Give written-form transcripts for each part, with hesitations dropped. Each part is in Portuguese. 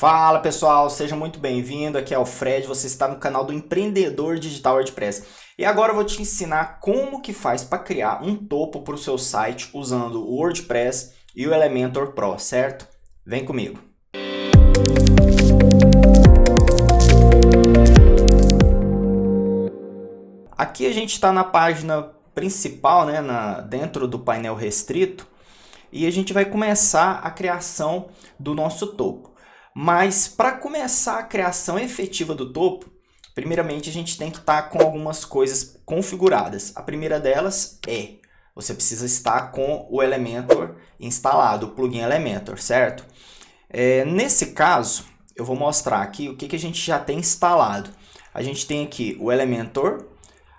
Fala pessoal, seja muito bem-vindo, aqui é o Fred, você está no canal do Empreendedor Digital WordPress. E agora eu vou te ensinar como que faz para criar um topo para o seu site usando o WordPress e o Elementor Pro, certo? Vem comigo! Aqui a gente está na página principal, né, dentro do painel restrito, e a gente vai começar a criação do nosso topo. Mas para começar a criação efetiva do topo, primeiramente a gente tem que estar com algumas coisas configuradas. A primeira delas é, você precisa estar com o Elementor instalado, o plugin Elementor, certo? Nesse caso, eu vou mostrar aqui o que a gente já tem instalado. A gente tem aqui o Elementor,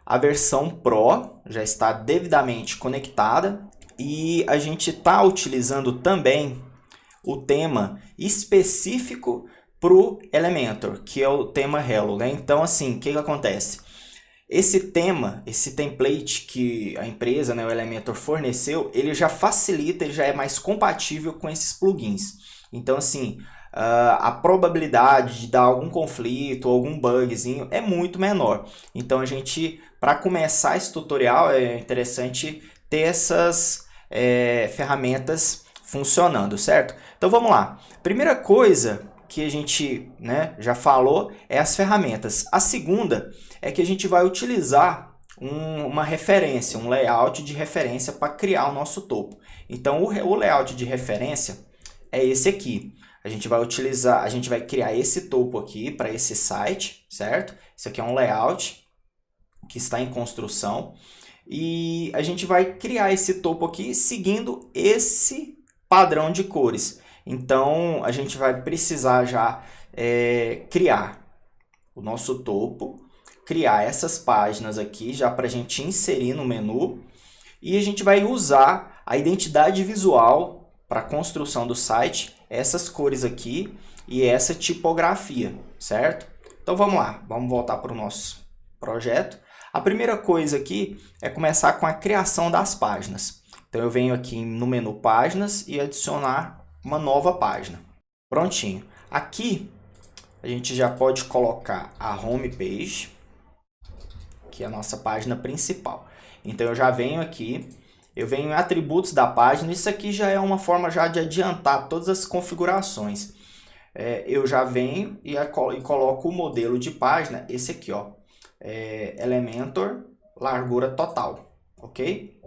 a versão Pro já está devidamente conectada e a gente está utilizando também o tema específico para o Elementor, que é o tema Hello, né? Então, assim, o que acontece? Esse tema, esse template que a empresa, né, o Elementor forneceu, ele já facilita, ele já é mais compatível com esses plugins. Então, assim, a probabilidade de dar algum conflito, algum bugzinho é muito menor. Então, a gente, para começar esse tutorial, é interessante ter essas ferramentas funcionando, certo? Então vamos lá. Primeira coisa que a gente, né, já falou é as ferramentas. A segunda é que a gente vai utilizar uma referência, um layout de referência para criar o nosso topo. Então o layout de referência é esse aqui. A gente vai utilizar, a gente vai criar esse topo aqui para esse site, certo? Isso aqui é um layout que está em construção. E a gente vai criar esse topo aqui seguindo esse padrão de cores. Então, a gente vai precisar já criar o nosso topo, criar essas páginas aqui já para a gente inserir no menu. E a gente vai usar a identidade visual para a construção do site, essas cores aqui e essa tipografia, certo? Então, vamos lá, vamos voltar para o nosso projeto. A primeira coisa aqui é começar com a criação das páginas. Então eu venho aqui no menu páginas e adicionar uma nova página. Prontinho. Aqui a gente já pode colocar a home page, que é a nossa página principal. Então eu já venho aqui, eu venho em atributos da página, isso aqui já é uma forma já de adiantar todas as configurações. Eu já venho e coloco o modelo de página, esse aqui, ó. Elementor largura total, ok?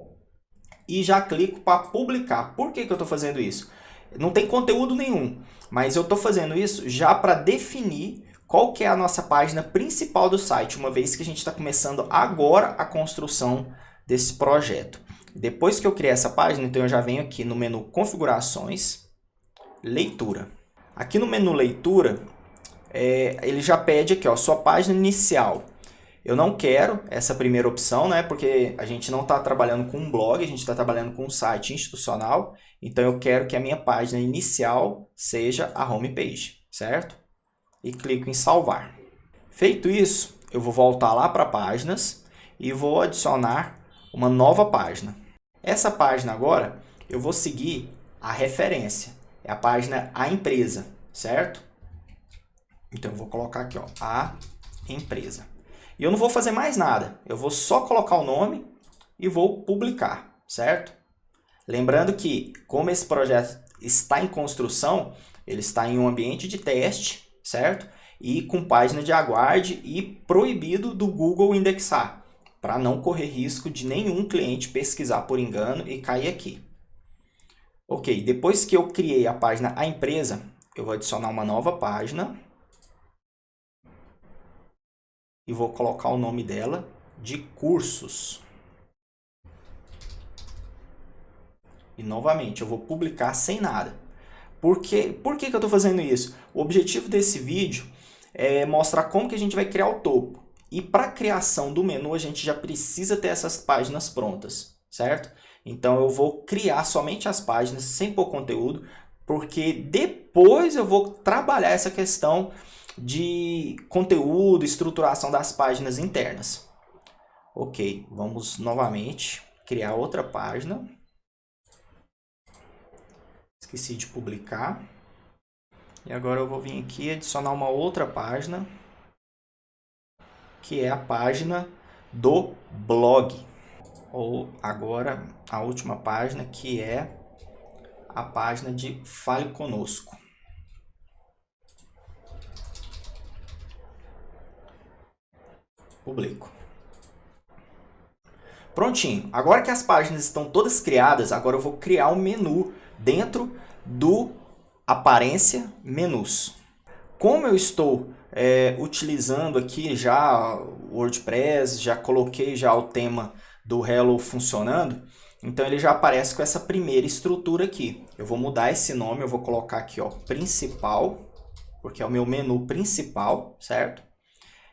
E já clico para publicar. Por que eu estou fazendo isso? Não tem conteúdo nenhum, mas eu estou fazendo isso já para definir qual que é a nossa página principal do site, uma vez que a gente está começando agora a construção desse projeto. Depois que eu criei essa página, então eu já venho aqui no menu configurações, leitura. Aqui no menu leitura, ele já pede aqui, ó, sua página inicial. Eu não quero essa primeira opção, né? Porque a gente não está trabalhando com um blog, a gente está trabalhando com um site institucional. Então eu quero que a minha página inicial seja a homepage, certo? E clico em salvar. Feito isso, eu vou voltar lá para páginas e vou adicionar uma nova página. Essa página agora eu vou seguir a referência, é a página A Empresa, certo? Então eu vou colocar aqui, ó, A Empresa. E eu não vou fazer mais nada, eu vou só colocar o nome e vou publicar, certo? Lembrando que, como esse projeto está em construção, ele está em um ambiente de teste, certo? E com página de aguarde e proibido do Google indexar, para não correr risco de nenhum cliente pesquisar por engano e cair aqui. Ok, depois que eu criei a página A Empresa, eu vou adicionar uma nova página. E vou colocar o nome dela de cursos. E novamente, eu vou publicar sem nada. Por que eu estou fazendo isso? O objetivo desse vídeo é mostrar como que a gente vai criar o topo. E para a criação do menu, a gente já precisa ter essas páginas prontas, certo? Então eu vou criar somente as páginas sem pôr conteúdo, porque depois eu vou trabalhar essa questão de conteúdo, estruturação das páginas internas. Ok, vamos novamente criar outra página. Esqueci de publicar. E agora eu vou vir aqui e adicionar uma outra página, que é a página do blog. Ou agora a última página, que é a página de Fale Conosco. Publico. Prontinho. Agora que as páginas estão todas criadas, agora eu vou criar um menu dentro do Aparência Menus. Como eu estou utilizando aqui já o WordPress, já coloquei já o tema do Hello funcionando, então ele já aparece com essa primeira estrutura aqui. Eu vou mudar esse nome, eu vou colocar aqui, ó, principal, porque é o meu menu principal, certo?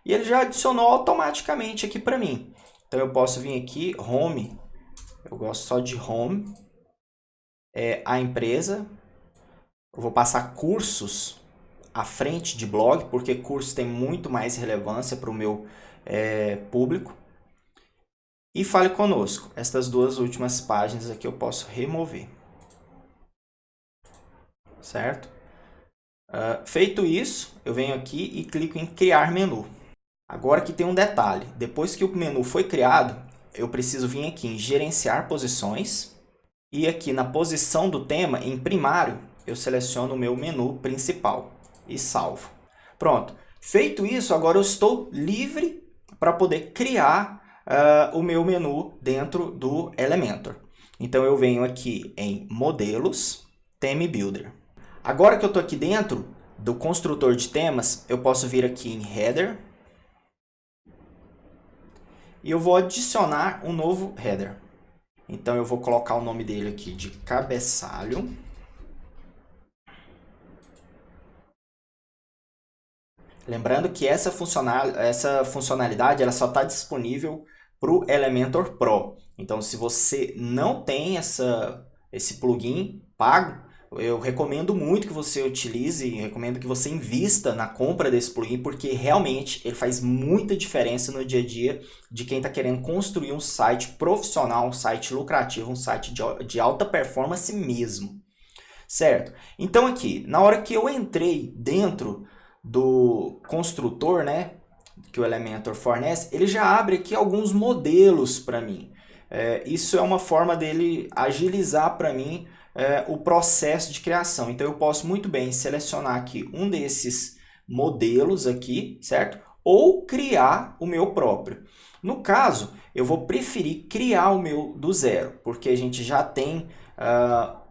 E ele já adicionou automaticamente aqui para mim. Então eu posso vir aqui, Home, eu gosto só de Home, a empresa, eu vou passar cursos à frente de blog, porque cursos tem muito mais relevância para o meu público. E Fale Conosco. Estas duas últimas páginas aqui eu posso remover. Certo? Feito isso, eu venho aqui e clico em Criar Menu. Agora que tem um detalhe. Depois que o menu foi criado, eu preciso vir aqui em Gerenciar Posições. E aqui na posição do tema, em primário, eu seleciono o meu menu principal e salvo. Pronto. Feito isso, agora eu estou livre para poder criar o meu menu dentro do Elementor. Então eu venho aqui em Modelos, Theme Builder. Agora que eu estou aqui dentro do construtor de temas, eu posso vir aqui em Header e eu vou adicionar um novo header. Então eu vou colocar o nome dele aqui de cabeçalho. Lembrando que essa funcionalidade ela só está disponível para o Elementor Pro. Então, se você não tem esse plugin pago, eu recomendo muito que você utilize, recomendo que você invista na compra desse plugin, porque realmente ele faz muita diferença no dia a dia de quem está querendo construir um site profissional, um site lucrativo, um site de alta performance mesmo. Certo? Então aqui, na hora que eu entrei dentro do construtor, né, que o Elementor fornece, ele já abre aqui alguns modelos para mim. Isso é uma forma dele agilizar para mim o processo de criação. Então eu posso muito bem selecionar aqui um desses modelos aqui, certo? Ou criar o meu próprio. No caso, eu vou preferir criar o meu do zero, porque a gente já tem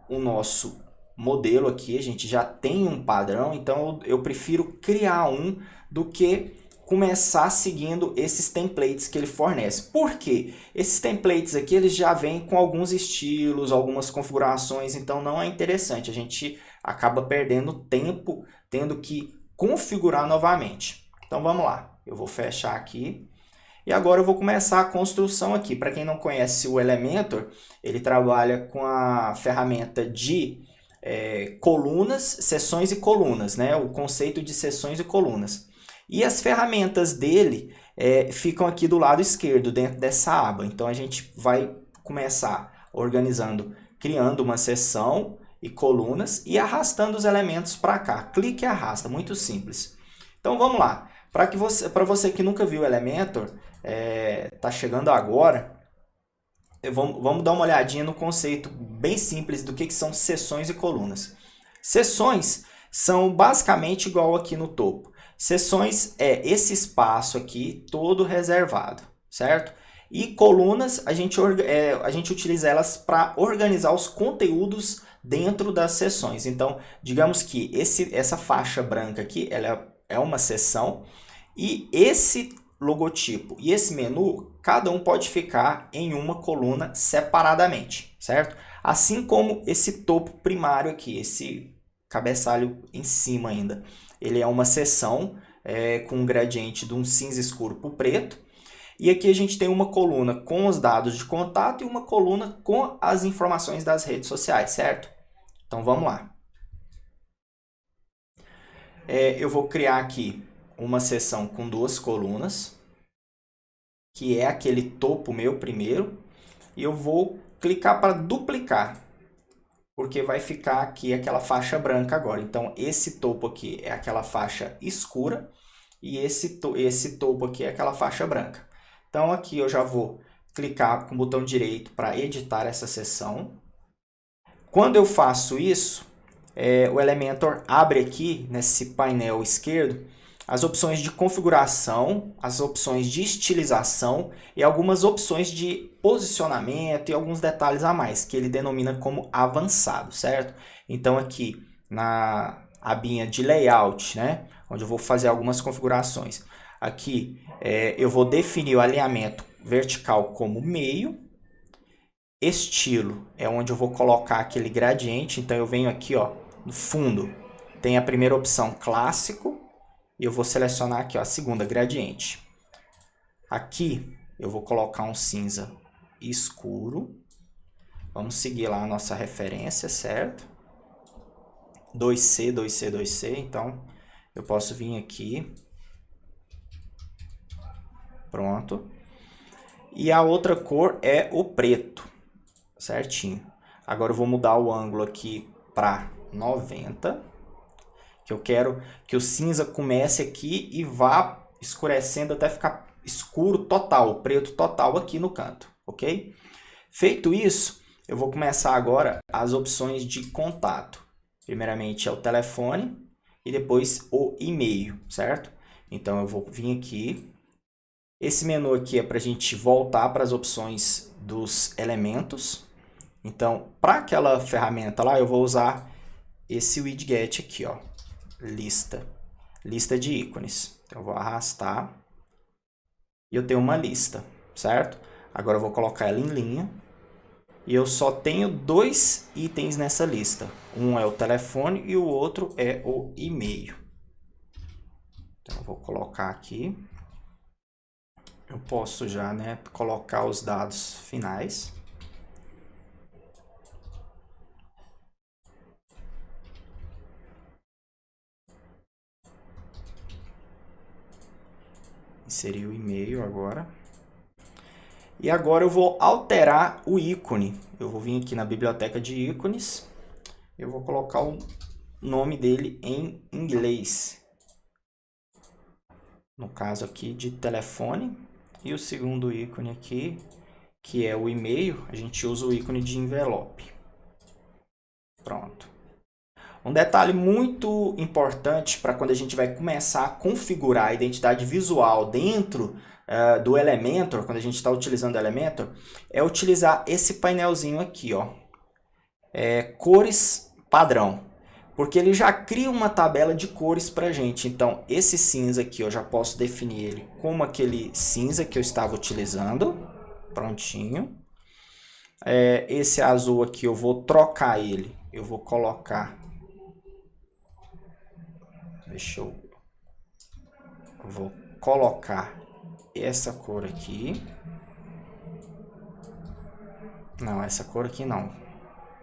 o nosso modelo aqui, a gente já tem um padrão, então eu prefiro criar um do que começar seguindo esses templates que ele fornece. Por quê? Esses templates aqui eles já vêm com alguns estilos, algumas configurações, então não é interessante. A gente acaba perdendo tempo tendo que configurar novamente. Então vamos lá, eu vou fechar aqui. E agora eu vou começar a construção aqui. Para quem não conhece o Elementor, ele trabalha com a ferramenta de colunas, seções e colunas, né? O conceito de seções e colunas. E as ferramentas dele ficam aqui do lado esquerdo, dentro dessa aba. Então a gente vai começar organizando, criando uma seção e colunas e arrastando os elementos para cá. Clique e arrasta, muito simples. Então vamos lá. Para você que nunca viu o Elementor, está chegando agora, vamos dar uma olhadinha no conceito bem simples do que são seções e colunas. Seções são basicamente igual aqui no topo. Seções é esse espaço aqui todo reservado, certo? E colunas, a gente utiliza elas para organizar os conteúdos dentro das seções. Então, digamos que essa faixa branca aqui, ela é uma seção e esse logotipo e esse menu, cada um pode ficar em uma coluna separadamente, certo? Assim como esse topo primário aqui, esse cabeçalho em cima ainda. Ele é uma seção com um gradiente de um cinza escuro para o preto. E aqui a gente tem uma coluna com os dados de contato e uma coluna com as informações das redes sociais, certo? Então vamos lá. Eu vou criar aqui uma seção com duas colunas, que é aquele topo meu primeiro, e eu vou clicar para duplicar. porque vai ficar aqui aquela faixa branca agora. Então, esse topo aqui é aquela faixa escura e esse topo aqui é aquela faixa branca. Então, aqui eu já vou clicar com o botão direito para editar essa seção. Quando eu faço isso, o Elementor abre aqui, nesse painel esquerdo, as opções de configuração, as opções de estilização e algumas opções de posicionamento e alguns detalhes a mais, que ele denomina como avançado, certo? Então, aqui na abinha de layout, né, onde eu vou fazer algumas configurações, aqui eu vou definir o alinhamento vertical como meio. Estilo é onde eu vou colocar aquele gradiente, então eu venho aqui, ó, no fundo, tem a primeira opção clássico, e eu vou selecionar aqui, ó, a segunda, gradiente. Aqui eu vou colocar um cinza escuro. Vamos seguir lá a nossa referência, certo? 2C, 2C, 2C. Então, eu posso vir aqui. Pronto. E a outra cor é o preto, certinho. Agora eu vou mudar o ângulo aqui para 90. Que eu quero que o cinza comece aqui e vá escurecendo até ficar escuro total, preto total aqui no canto, ok? Feito isso, eu vou começar agora as opções de contato. Primeiramente é o telefone e depois o e-mail, certo? Então eu vou vir aqui. Esse menu aqui é para a gente voltar para as opções dos elementos. Então, para aquela ferramenta lá, eu vou usar esse widget aqui, ó. Lista de ícones. Então, eu vou arrastar e eu tenho uma lista, certo? Agora eu vou colocar ela em linha e eu só tenho 2 itens nessa lista. Um é o telefone e o outro é o e-mail. Então, eu vou colocar aqui. Eu posso já, né, colocar os dados finais. Inserir o e-mail agora. E agora eu vou alterar o ícone. Eu vou vir aqui na biblioteca de ícones. Eu vou colocar o nome dele em inglês. No caso aqui de telefone. E o segundo ícone aqui, que é o e-mail, a gente usa o ícone de envelope. Pronto. Um detalhe muito importante para quando a gente vai começar a configurar a identidade visual dentro do Elementor, quando a gente está utilizando o Elementor, é utilizar esse painelzinho aqui, ó, cores padrão, porque ele já cria uma tabela de cores para a gente. Então, esse cinza aqui eu já posso definir ele como aquele cinza que eu estava utilizando, prontinho. Esse azul aqui eu vou trocar ele, eu vou colocar... eu vou colocar essa cor aqui. Não, essa cor aqui não.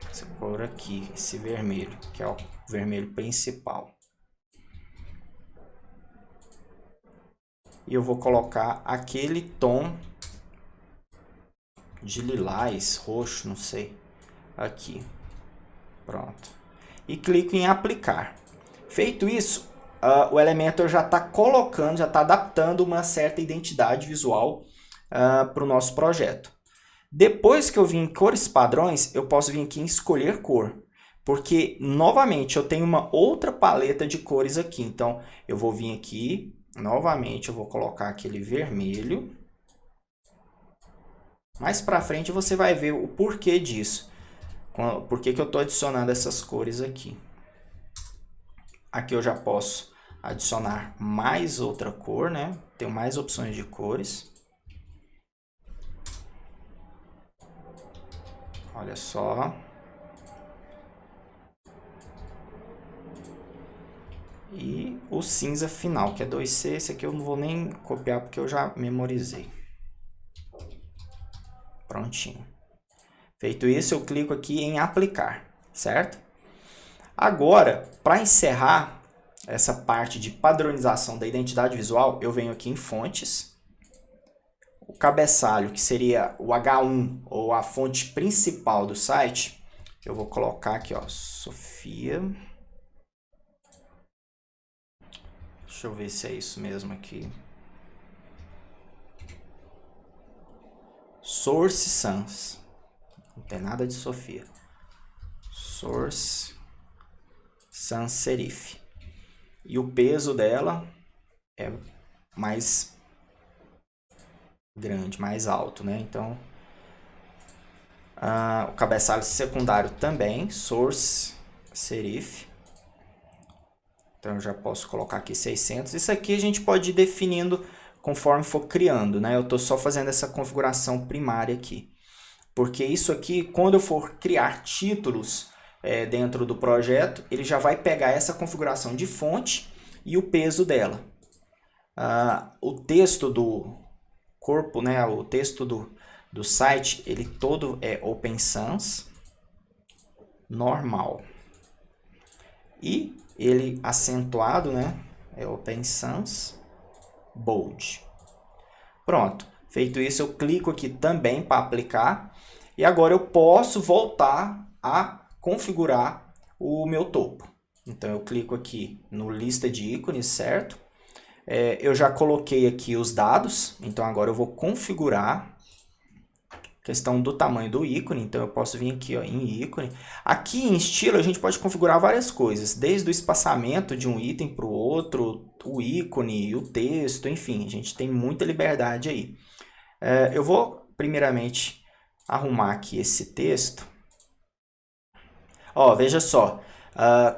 Essa cor aqui, esse vermelho, que é o vermelho principal. E eu vou colocar aquele tom de lilás, roxo, não sei, aqui. Pronto. E clico em aplicar. Feito isso, o Elementor já está colocando, já está adaptando uma certa identidade visual para o nosso projeto. Depois que eu vim em cores padrões, eu posso vir aqui em escolher cor. Porque, novamente, eu tenho uma outra paleta de cores aqui. Então, eu vou vir aqui, novamente, eu vou colocar aquele vermelho. Mais para frente você vai ver o porquê disso. Por que eu estou adicionando essas cores aqui. Aqui eu já posso adicionar mais outra cor, né? Tenho mais opções de cores. Olha só. E o cinza final, que é 2C. Esse aqui eu não vou nem copiar porque eu já memorizei. Prontinho. Feito isso, eu clico aqui em aplicar, certo? Agora, para encerrar essa parte de padronização da identidade visual, eu venho aqui em fontes. O cabeçalho, que seria o H1 ou a fonte principal do site, Eu vou colocar aqui, ó, Sofia. Deixa eu ver se é isso mesmo aqui. Source Sans. Não tem nada de Sofia. Source Sans Serif. E o peso dela é mais grande, mais alto, né? Então, o cabeçalho secundário também, Source Serif. Então, eu já posso colocar aqui 600. Isso aqui a gente pode ir definindo conforme for criando, né? Eu estou só fazendo essa configuração primária aqui. Porque isso aqui, quando eu for criar títulos dentro do projeto, ele já vai pegar essa configuração de fonte e o peso dela. O texto do corpo, né? O texto do site, ele todo é Open Sans normal. E ele acentuado, né? É Open Sans Bold. Pronto. Feito isso, eu clico aqui também para aplicar. E agora eu posso voltar a configurar o meu topo. Então, eu clico aqui no lista de ícones, certo? Eu já coloquei aqui os dados. Então, agora eu vou configurar a questão do tamanho do ícone. Então, eu posso vir aqui, ó, em ícone. Aqui em estilo, a gente pode configurar várias coisas. Desde o espaçamento de um item para o outro, o ícone, o texto, enfim. A gente tem muita liberdade aí. Eu vou, primeiramente, arrumar aqui esse texto. Ó, veja só.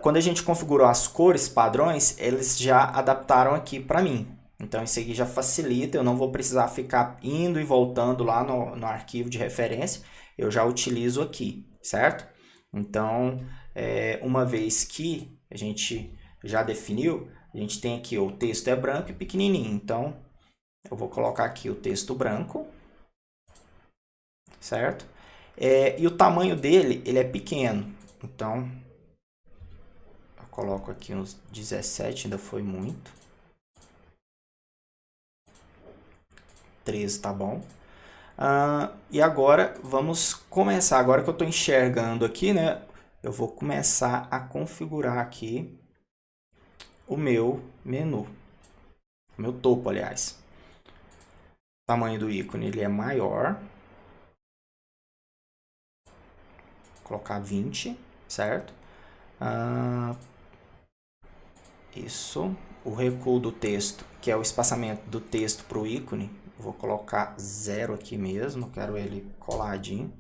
Quando a gente configurou as cores padrões, eles já adaptaram aqui para mim. Então, isso aqui já facilita. Eu não vou precisar ficar indo e voltando lá no arquivo de referência. Eu já utilizo aqui, certo? Então, uma vez que a gente já definiu, a gente tem aqui o texto é branco e pequenininho. Então, eu vou colocar aqui o texto branco, certo? E o tamanho dele, ele é pequeno. Então, eu coloco aqui uns 17, ainda foi muito. 13 tá bom. E agora, vamos começar. Agora que eu estou enxergando aqui, né? Eu vou começar a configurar aqui o meu menu. O meu topo, aliás. O tamanho do ícone ele é maior. Vou colocar 20, certo? Isso. O recuo do texto, que é o espaçamento do texto para o ícone, vou colocar 0 aqui mesmo, quero ele coladinho.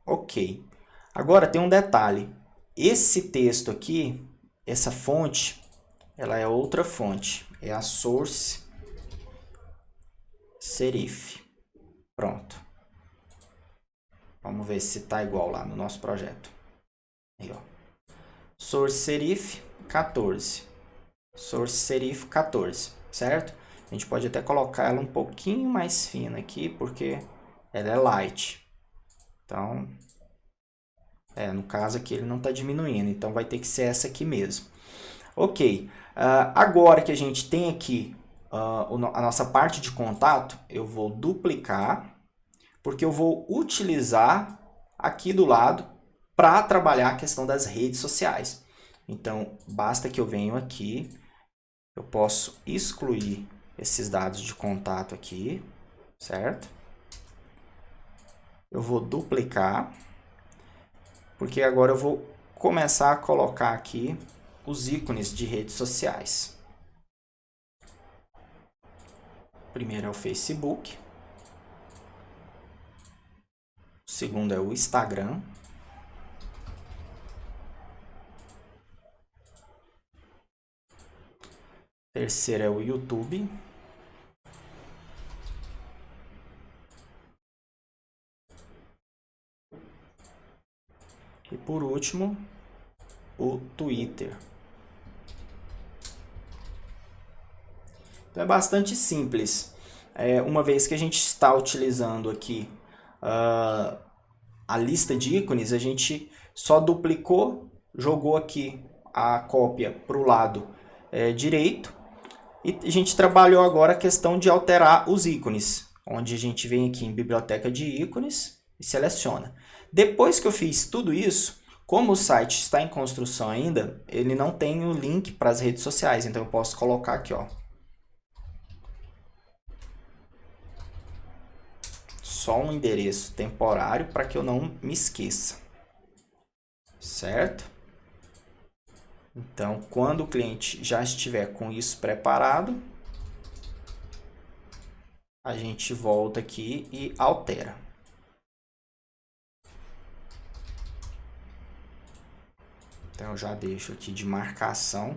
Ok. Agora tem um detalhe. Esse texto aqui, essa fonte, ela é outra fonte. É a Source Serif. Pronto. Vamos ver se está igual lá no nosso projeto. Aí, ó. Source Serif 14. Source Serif 14, certo? A gente pode até colocar ela um pouquinho mais fina aqui, porque ela é light. Então, no caso aqui ele não está diminuindo, então vai ter que ser essa aqui mesmo. Ok, agora que a gente tem aqui a nossa parte de contato, eu vou duplicar, porque eu vou utilizar aqui do lado para trabalhar a questão das redes sociais. Então, basta que eu venha aqui, eu posso excluir esses dados de contato aqui, certo? Eu vou duplicar, porque agora eu vou começar a colocar aqui os ícones de redes sociais. Primeiro é o Facebook. O segundo é o Instagram. Terceiro é o YouTube. E por último, o Twitter. Então é bastante simples. Uma vez que a gente está utilizando aqui a lista de ícones, a gente só duplicou, jogou aqui a cópia para o lado direito. E a gente trabalhou agora a questão de alterar os ícones, onde a gente vem aqui em biblioteca de ícones e seleciona. Depois que eu fiz tudo isso, como o site está em construção ainda, ele não tem o link para as redes sociais, então eu posso colocar aqui, ó, só um endereço temporário para que eu não me esqueça, certo? Então, quando o cliente já estiver com isso preparado, a gente volta aqui e altera. Então, eu já deixo aqui de marcação.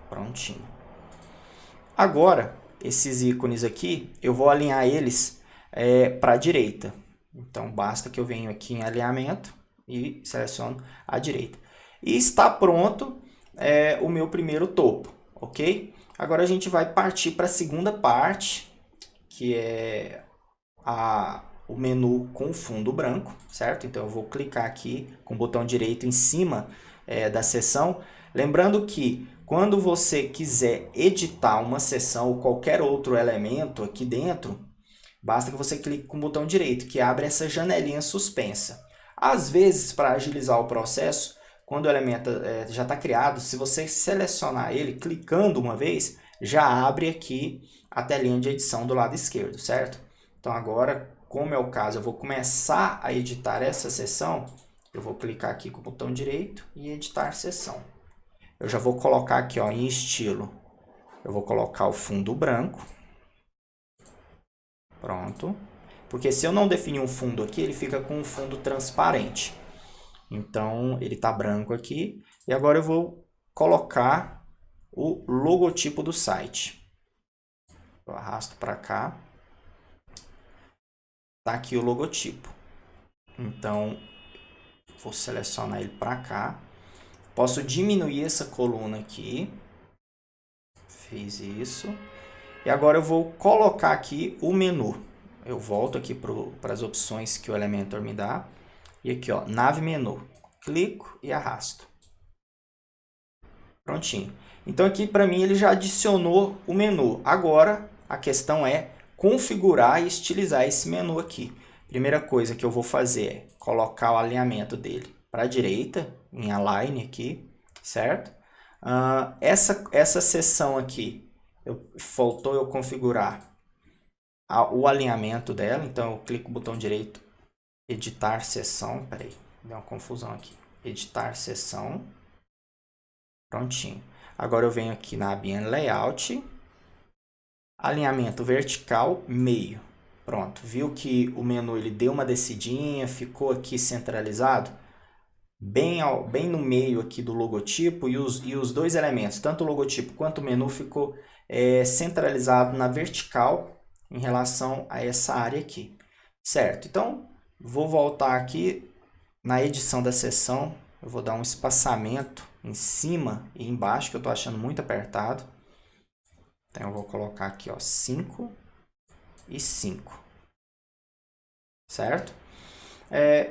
Prontinho. Agora, esses ícones aqui, eu vou alinhar eles para a direita. Então, basta que eu venha aqui em alinhamento e seleciono a direita. E está pronto o meu primeiro topo, ok? Agora a gente vai partir para a segunda parte, que é o menu com fundo branco, certo? Então eu vou clicar aqui com o botão direito em cima da seção. Lembrando que quando você quiser editar uma seção ou qualquer outro elemento aqui dentro, basta que você clique com o botão direito, que abre essa janelinha suspensa. Às vezes, para agilizar o processo, quando o elemento já está criado, se você selecionar ele clicando uma vez, já abre aqui a telinha de edição do lado esquerdo, certo? Então agora, como é o caso, eu vou começar a editar essa seção, eu vou clicar aqui com o botão direito e editar seção. Eu já vou colocar aqui, ó, em estilo, eu vou colocar o fundo branco. Pronto. Porque se eu não definir um fundo aqui, ele fica com um fundo transparente. Então, ele está branco aqui. E agora eu vou colocar o logotipo do site. Eu arrasto para cá. Está aqui o logotipo. Então, vou selecionar ele para cá. Posso diminuir essa coluna aqui. Fiz isso. E agora eu vou colocar aqui o menu. Eu volto aqui para as opções que o Elementor me dá. E aqui, ó, nave menu. Clico e arrasto. Prontinho. Então aqui para mim ele já adicionou o menu. Agora a questão é configurar e estilizar esse menu aqui. Primeira coisa que eu vou fazer é colocar o alinhamento dele para a direita, em align aqui, certo? Essa seção aqui, faltou eu configurar o alinhamento dela, então eu clico no botão direito, editar seção, peraí, deu uma confusão aqui, editar seção, prontinho. Agora eu venho aqui na abinha layout, alinhamento vertical, meio, pronto. Viu que o menu ele deu uma descidinha, ficou aqui centralizado? Bem no meio aqui do logotipo e os dois elementos, tanto o logotipo quanto o menu, ficou centralizado na vertical em relação a essa área aqui, certo? Então, vou voltar aqui na edição da seção, eu vou dar um espaçamento em cima e embaixo, que eu estou achando muito apertado. Então, eu vou colocar aqui, ó, 5 e 5, certo?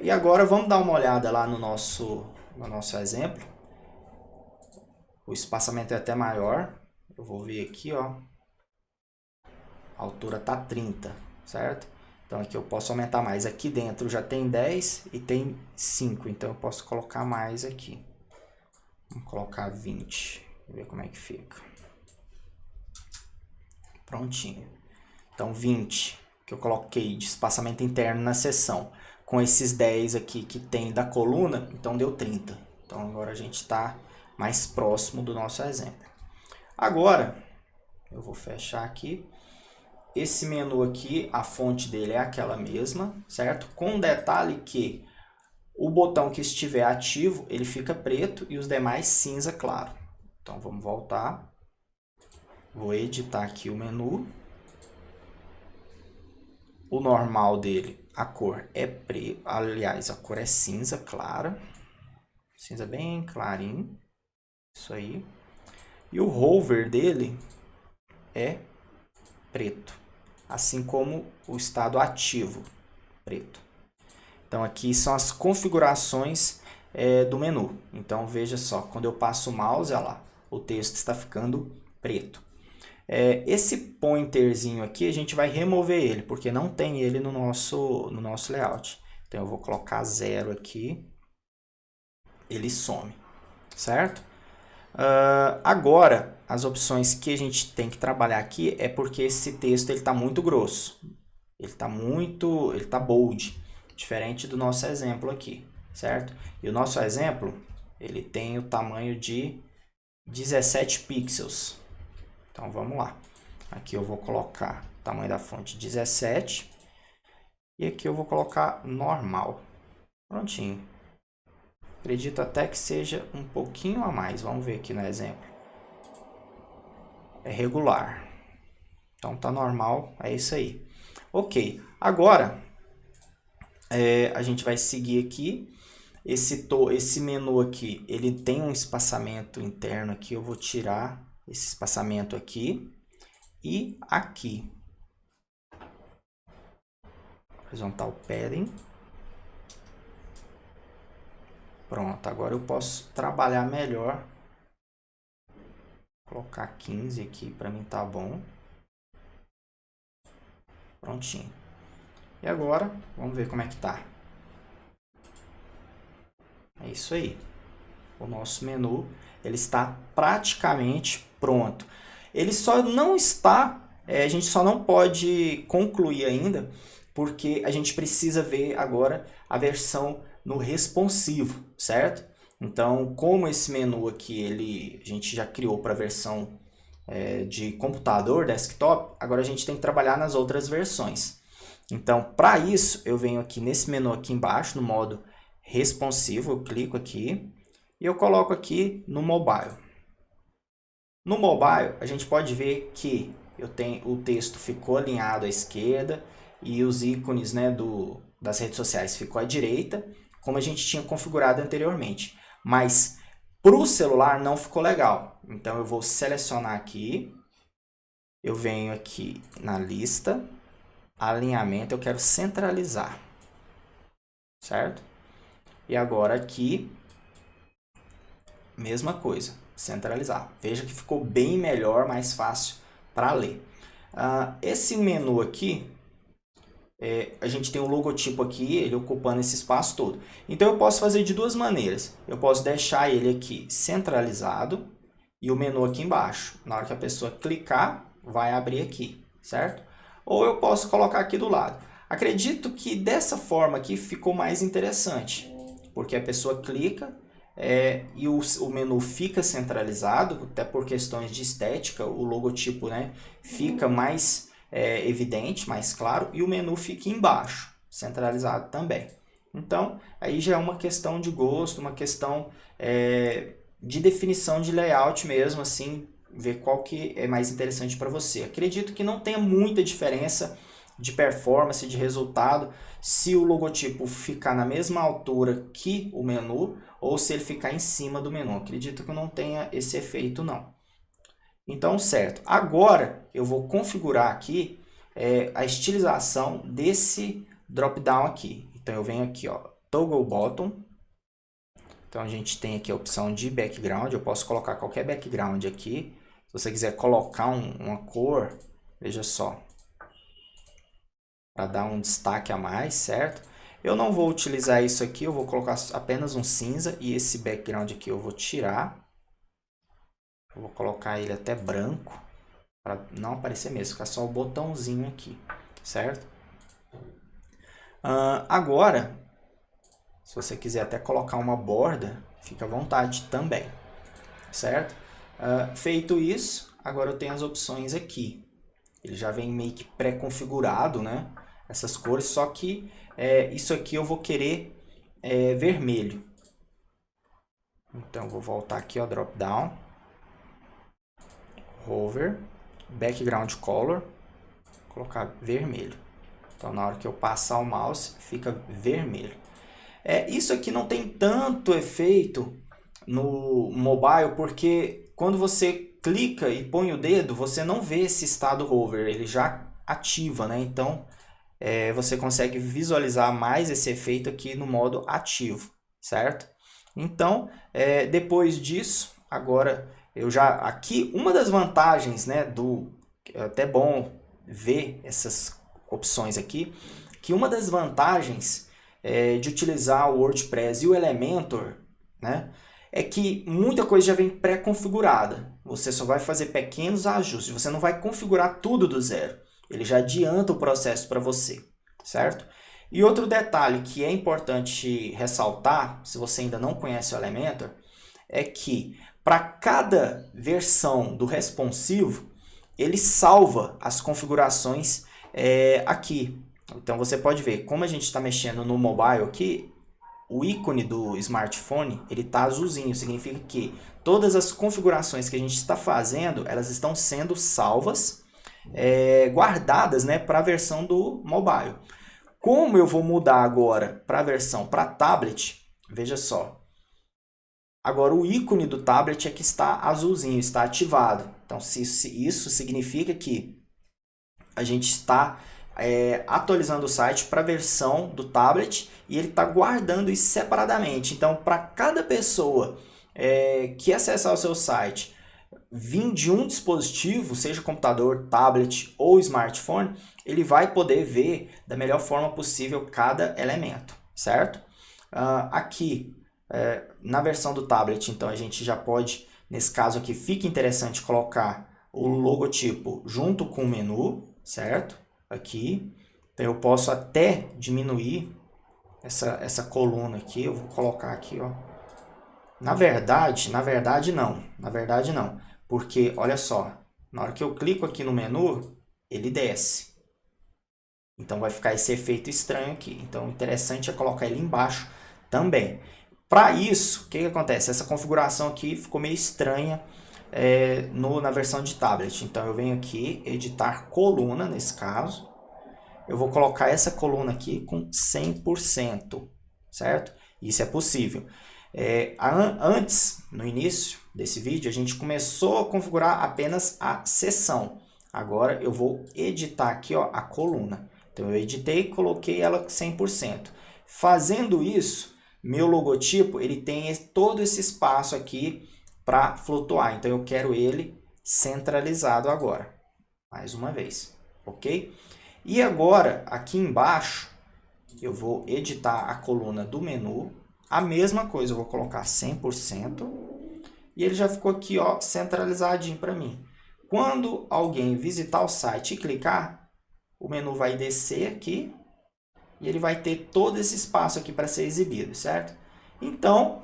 E agora vamos dar uma olhada lá no nosso exemplo. O espaçamento é até maior. Eu vou ver aqui, ó. A altura tá 30, certo? Então aqui eu posso aumentar mais. Aqui dentro já tem 10 e tem 5, então eu posso colocar mais aqui. Vamos colocar 20, ver como é que fica. Prontinho. Então 20 que eu coloquei de espaçamento interno na seção. Com esses 10 aqui que tem da coluna, então deu 30. Então agora a gente está mais próximo do nosso exemplo. Agora, eu vou fechar aqui. Esse menu aqui, a fonte dele é aquela mesma, certo? Com detalhe que o botão que estiver ativo, ele fica preto e os demais cinza claro. Então vamos voltar. Vou editar aqui o menu. O normal dele, a cor é preto, aliás, a cor é cinza clara. Cinza bem clarinho. Isso aí. E o hover dele é preto. Assim como o estado ativo, preto. Então aqui são as configurações do menu. Então veja só, quando eu passo o mouse, olha lá, o texto está ficando preto. Esse pointerzinho aqui, a gente vai remover ele, porque não tem ele no nosso layout. Então, eu vou colocar 0 aqui, ele some, certo? Agora, as opções que a gente tem que trabalhar aqui é porque esse texto está muito grosso. Ele está bold, diferente do nosso exemplo aqui, certo? E o nosso exemplo, ele tem o tamanho de 17 pixels. Então, vamos lá. Aqui eu vou colocar o tamanho da fonte 17. E aqui eu vou colocar normal. Prontinho. Acredito até que seja um pouquinho a mais. Vamos ver aqui no exemplo. É regular. Então, tá normal. É isso aí. Ok. Agora, a gente vai seguir aqui. Esse menu aqui, ele tem um espaçamento interno aqui. Eu vou tirar esse espaçamento aqui e aqui. Horizontal padding. Pronto, agora eu posso trabalhar melhor. Vou colocar 15 aqui, para mim tá bom. Prontinho. E agora, vamos ver como é que tá. É isso aí. O nosso menu, ele está praticamente pronto. Ele só não está, a gente só não pode concluir ainda, porque a gente precisa ver agora a versão no responsivo, certo? Então, como esse menu aqui, a gente já criou para a versão de computador, desktop, agora a gente tem que trabalhar nas outras versões. Então, para isso, eu venho aqui nesse menu aqui embaixo, no modo responsivo, eu clico aqui e eu coloco aqui no mobile. No mobile, a gente pode ver que o texto ficou alinhado à esquerda e os ícones, né, das redes sociais ficou à direita, como a gente tinha configurado anteriormente. Mas para o celular não ficou legal. Então eu vou selecionar aqui, eu venho aqui na lista, alinhamento, eu quero centralizar, certo? E agora aqui, mesma coisa, centralizar. Veja que ficou bem melhor, mais fácil para ler. Esse menu aqui, a gente tem um logotipo aqui, ele ocupando esse espaço todo. Então eu posso fazer de duas maneiras. Eu posso deixar ele aqui centralizado e o menu aqui embaixo. Na hora que a pessoa clicar, vai abrir aqui, certo? Ou eu posso colocar aqui do lado. Acredito que dessa forma aqui ficou mais interessante, porque a pessoa clica e o menu fica centralizado, até por questões de estética, o logotipo, né, fica mais evidente, mais claro, e o menu fica embaixo, centralizado também. Então, aí já é uma questão de gosto, uma questão de definição de layout mesmo, assim, ver qual que é mais interessante para você. Acredito que não tenha muita diferença de performance, de resultado, se o logotipo ficar na mesma altura que o menu, ou se ele ficar em cima do menu. Acredito que não tenha esse efeito, não. Então, certo. Agora, eu vou configurar aqui a estilização desse drop-down aqui. Então, eu venho aqui, ó, Toggle Bottom. Então, a gente tem aqui a opção de background. Eu posso colocar qualquer background aqui. Se você quiser colocar uma cor, veja só, para dar um destaque a mais, certo? Eu não vou utilizar isso aqui, eu vou colocar apenas um cinza e esse background aqui eu vou tirar. Eu vou colocar ele até branco, para não aparecer mesmo, ficar só o botãozinho aqui, certo? Agora, se você quiser até colocar uma borda, fica à vontade também, certo? Feito isso, agora eu tenho as opções aqui. Ele já vem meio que pré-configurado, né? Essas cores, só que isso aqui eu vou querer vermelho. Então, eu vou voltar aqui, ó, drop down, hover, background color, vou colocar vermelho. Então, na hora que eu passar o mouse, fica vermelho. Isso aqui não tem tanto efeito no mobile, porque quando você clica e põe o dedo, você não vê esse estado hover, ele já ativa, né? Então, você consegue visualizar mais esse efeito aqui no modo ativo, certo? Então, depois disso, agora aqui uma das vantagens, né, do é até bom ver essas opções aqui, que uma das vantagens de utilizar o WordPress e o Elementor, né, é que muita coisa já vem pré-configurada. Você só vai fazer pequenos ajustes, você não vai configurar tudo do zero. Ele já adianta o processo para você, certo? E outro detalhe que é importante ressaltar, se você ainda não conhece o Elementor, é que para cada versão do responsivo, ele salva as configurações aqui. Então você pode ver, como a gente está mexendo no mobile aqui, o ícone do smartphone ele está azulzinho, significa que todas as configurações que a gente está fazendo, elas estão sendo salvas, guardadas, né, para a versão do mobile. Como eu vou mudar agora para a versão para tablet, veja só. Agora o ícone do tablet é que está azulzinho, está ativado. Então isso significa que a gente está atualizando o site para a versão do tablet e ele está guardando isso separadamente. Então, para cada pessoa que acessar o seu site vir de um dispositivo, seja computador, tablet ou smartphone, ele vai poder ver da melhor forma possível cada elemento, certo? Aqui, na versão do tablet, então a gente já pode, nesse caso aqui, fica interessante colocar o logotipo junto com o menu, certo? Aqui, então eu posso até diminuir essa coluna aqui, eu vou colocar aqui, ó. Na verdade não, porque olha só, na hora que eu clico aqui no menu, ele desce. Então vai ficar esse efeito estranho aqui. Então o interessante é colocar ele embaixo também. Para isso, o que acontece? Essa configuração aqui ficou meio estranha na versão de tablet. Então eu venho aqui, editar coluna, nesse caso. Eu vou colocar essa coluna aqui com 100%, certo? Isso é possível. Antes, no início desse vídeo, a gente começou a configurar apenas a seção. Agora eu vou editar aqui, ó, a coluna. Então eu editei e coloquei ela 100%. Fazendo isso, meu logotipo ele tem todo esse espaço aqui para flutuar. Então eu quero ele centralizado agora. Mais uma vez, ok? E agora, aqui embaixo, eu vou editar a coluna do menu. A mesma coisa, eu vou colocar 100%. E ele já ficou aqui, ó, centralizadinho para mim. Quando alguém visitar o site e clicar, o menu vai descer aqui e ele vai ter todo esse espaço aqui para ser exibido, certo? Então,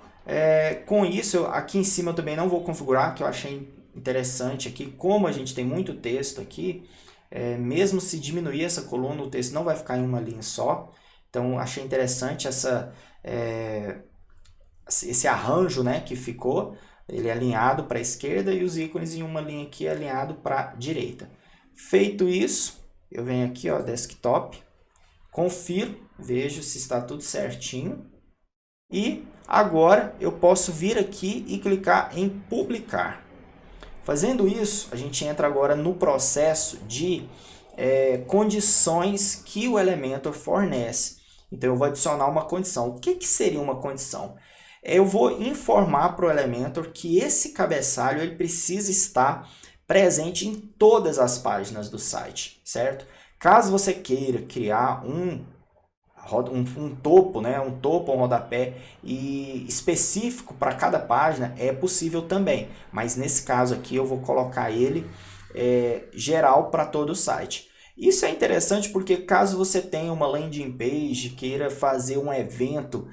com isso, aqui em cima eu também não vou configurar, que eu achei interessante aqui, como a gente tem muito texto aqui, mesmo se diminuir essa coluna, o texto não vai ficar em uma linha só. Então, achei interessante esse arranjo, né, que ficou. Ele é alinhado para a esquerda e os ícones em uma linha aqui alinhado para a direita. Feito isso, eu venho aqui, ó, desktop, confiro, vejo se está tudo certinho. E agora eu posso vir aqui e clicar em publicar. Fazendo isso, a gente entra agora no processo de condições que o Elementor fornece. Então eu vou adicionar uma condição. O que seria uma condição? Eu vou informar para o Elementor que esse cabeçalho ele precisa estar presente em todas as páginas do site, certo? Caso você queira criar um topo, né, um rodapé específico para cada página, é possível também. Mas nesse caso aqui eu vou colocar ele geral para todo o site. Isso é interessante porque caso você tenha uma landing page, queira fazer um evento,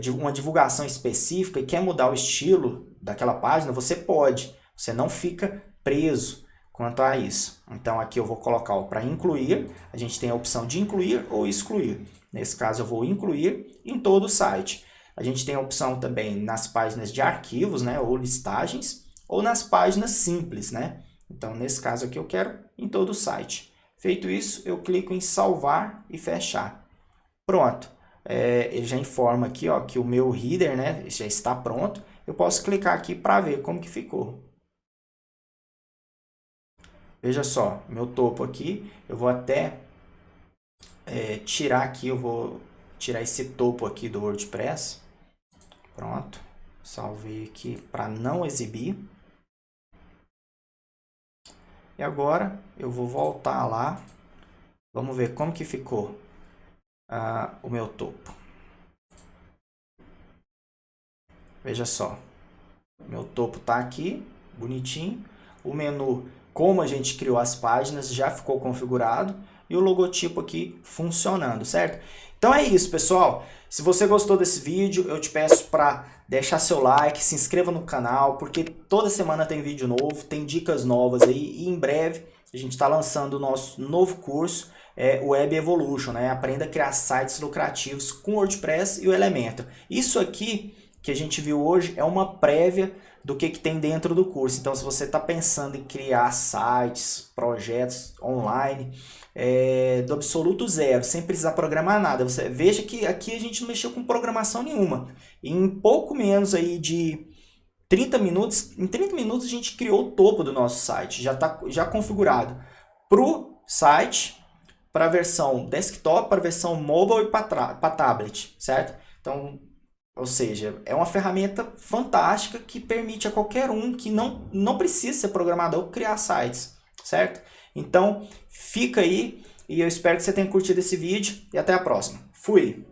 de uma divulgação específica e quer mudar o estilo daquela página, você pode. Você não fica preso quanto a isso. Então aqui eu vou colocar para incluir, a gente tem a opção de incluir ou excluir. Nesse caso eu vou incluir em todo o site. A gente tem a opção também nas páginas de arquivos, né, ou listagens, ou nas páginas simples, né? Então nesse caso aqui eu quero em todo o site. Feito isso, eu clico em salvar e fechar. Pronto. Ele já informa aqui, ó, que o meu header, né, já está pronto. Eu posso clicar aqui para ver como que ficou. Veja só, meu topo aqui, eu vou até tirar aqui, eu vou tirar esse topo aqui do WordPress. Pronto, salvei aqui para não exibir. E agora eu vou voltar lá. Vamos ver como que ficou o meu topo. Veja só. Meu topo está aqui, bonitinho. O menu, como a gente criou as páginas, já ficou configurado. E o logotipo aqui funcionando, certo? Então é isso, pessoal. Se você gostou desse vídeo, eu te peço para deixar seu like, se inscreva no canal, porque toda semana tem vídeo novo, tem dicas novas aí. E em breve a gente está lançando o nosso novo curso, Web Evolution, né? Aprenda a criar sites lucrativos com WordPress e o Elementor. Isso aqui que a gente viu hoje é uma prévia do que tem dentro do curso. Então, se você está pensando em criar sites, projetos online, do absoluto zero, sem precisar programar nada, você veja que aqui a gente não mexeu com programação nenhuma. Em pouco menos aí de 30 minutos, em 30 minutos a gente criou o topo do nosso site, já está configurado para o site, para a versão desktop, para a versão mobile e para tablet, certo? Então, ou seja, é uma ferramenta fantástica que permite a qualquer um que não precisa ser programador criar sites, certo? Então, fica aí e eu espero que você tenha curtido esse vídeo e até a próxima. Fui!